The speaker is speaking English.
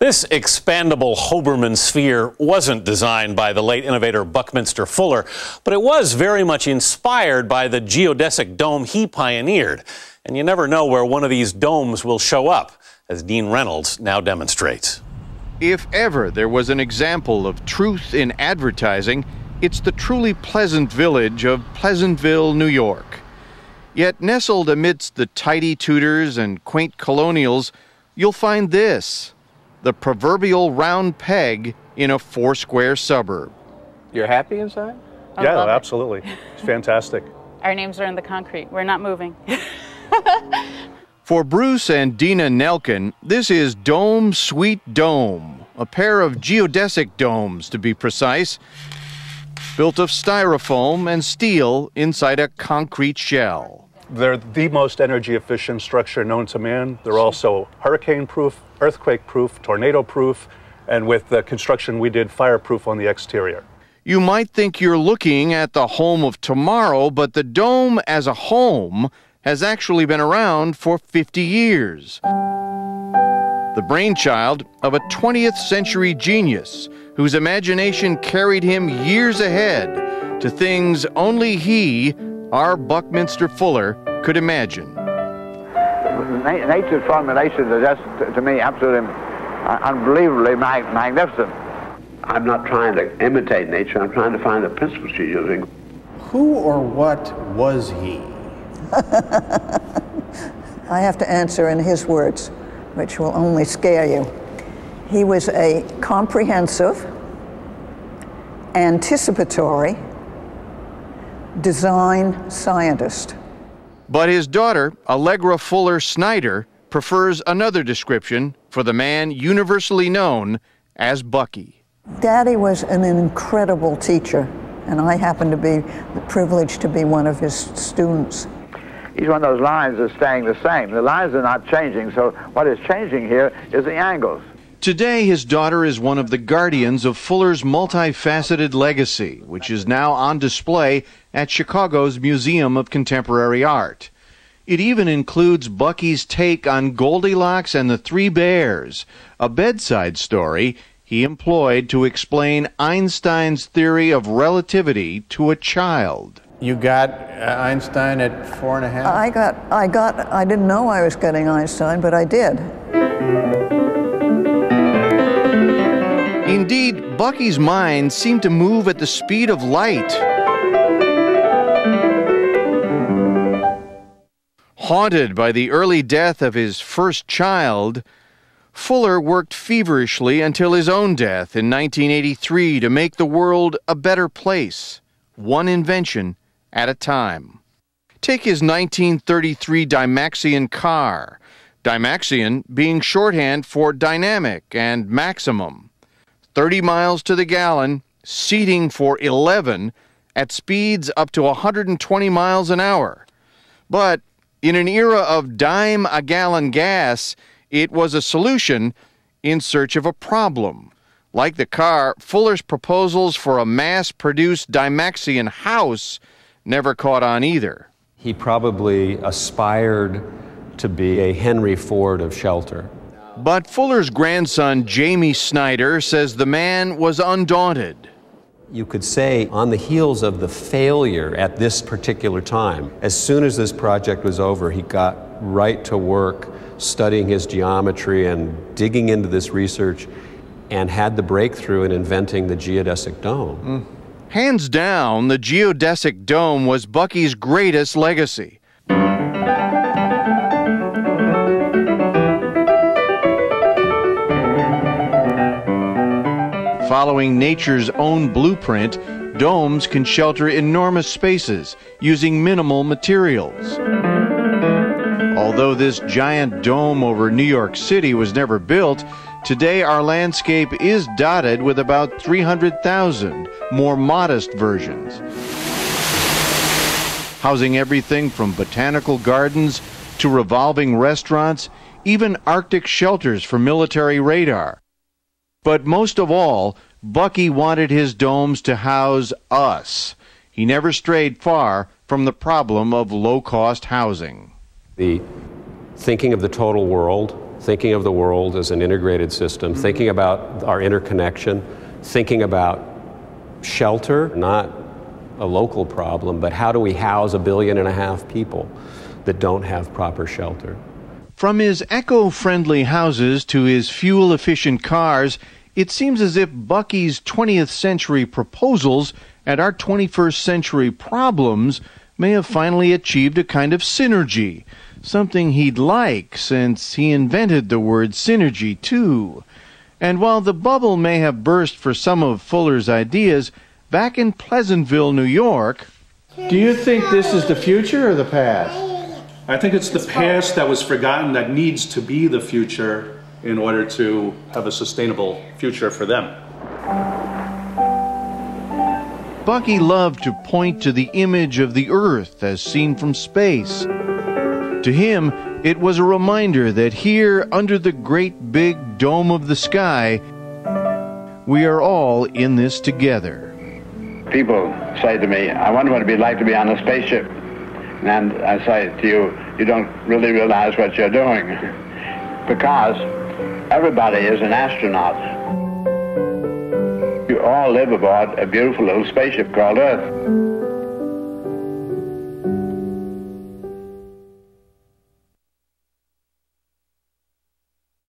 This expandable Hoberman sphere wasn't designed by the late innovator Buckminster Fuller, but it was very much inspired by the geodesic dome he pioneered. And you never know where one of these domes will show up, as Dean Reynolds now demonstrates. If ever there was an example of truth in advertising, it's the truly pleasant village of Pleasantville, New York. Yet nestled amidst the tidy Tudors and quaint colonials, you'll find this, the proverbial round peg in a four-square suburb. You're happy inside? Yeah, absolutely. It's fantastic. Our names are in the concrete. We're not moving. For Bruce and Dina Nelkin, this is Dome Sweet Dome, a pair of geodesic domes, to be precise, built of styrofoam and steel inside a concrete shell. They're the most energy-efficient structure known to man. They're also hurricane-proof, earthquake-proof, tornado-proof, and with the construction we did, fireproof on the exterior. You might think you're looking at the home of tomorrow, but the dome as a home has actually been around for 50 years. The brainchild of a 20th century genius whose imagination carried him years ahead to things only he, our Buckminster Fuller, could imagine. Nature's formulations are just, to me, absolutely unbelievably magnificent. I'm not trying to imitate nature, I'm trying to find the principles she's using. Who or what was he? I have to answer in his words, which will only scare you. He was a comprehensive, anticipatory, design scientist. But his daughter, Allegra Fuller Snyder, prefers another description for the man universally known as Bucky. Daddy was an incredible teacher, and I happen to be privileged to be one of his students. Each one of those lines is staying the same. The lines are not changing, so what is changing here is the angles. Today, his daughter is one of the guardians of Fuller's multifaceted legacy, which is now on display at Chicago's Museum of Contemporary Art. It even includes Bucky's take on Goldilocks and the Three Bears, a bedside story he employed to explain Einstein's theory of relativity to a child. You got Einstein at 4.5? I didn't know I was getting Einstein, but I did. Indeed, Bucky's mind seemed to move at the speed of light. Haunted by the early death of his first child, Fuller worked feverishly until his own death in 1983 to make the world a better place, one invention at a time. Take his 1933 Dymaxion car, Dymaxion being shorthand for dynamic and maximum. 30 miles to the gallon, seating for 11, at speeds up to 120 miles an hour. But in an era of dime-a-gallon gas, it was a solution in search of a problem. Like the car, Fuller's proposals for a mass-produced Dymaxion house never caught on either. He probably aspired to be a Henry Ford of shelter. But Fuller's grandson, Jaime Snyder, says the man was undaunted. You could say on the heels of the failure at this particular time, as soon as this project was over, he got right to work studying his geometry and digging into this research and had the breakthrough in inventing the geodesic dome. Hands down, the geodesic dome was Bucky's greatest legacy. Following nature's own blueprint, domes can shelter enormous spaces using minimal materials. Although this giant dome over New York City was never built, today our landscape is dotted with about 300,000 more modest versions, housing everything from botanical gardens to revolving restaurants, even Arctic shelters for military radar. But most of all, Bucky wanted his domes to house us. He never strayed far from the problem of low-cost housing. The thinking of the total world thinking of the world as an integrated system, thinking about our interconnection, thinking about shelter, not a local problem, but how do we house 1.5 billion people that don't have proper shelter? From his eco-friendly houses to his fuel-efficient cars, it seems as if Bucky's 20th century proposals and our 21st century problems may have finally achieved a kind of synergy, something he'd like since he invented the word synergy too. And while the bubble may have burst for some of Fuller's ideas, back in Pleasantville, New York... Do you think this is the future or the past? I think it's the past that was forgotten that needs to be the future in order to have a sustainable future for them. Bucky loved to point to the image of the Earth as seen from space. To him, it was a reminder that here, under the great big dome of the sky, we are all in this together. People say to me, I wonder what it'd be like to be on a spaceship. And I say to you, you don't really realize what you're doing. Because everybody is an astronaut. You all live aboard a beautiful little spaceship called Earth.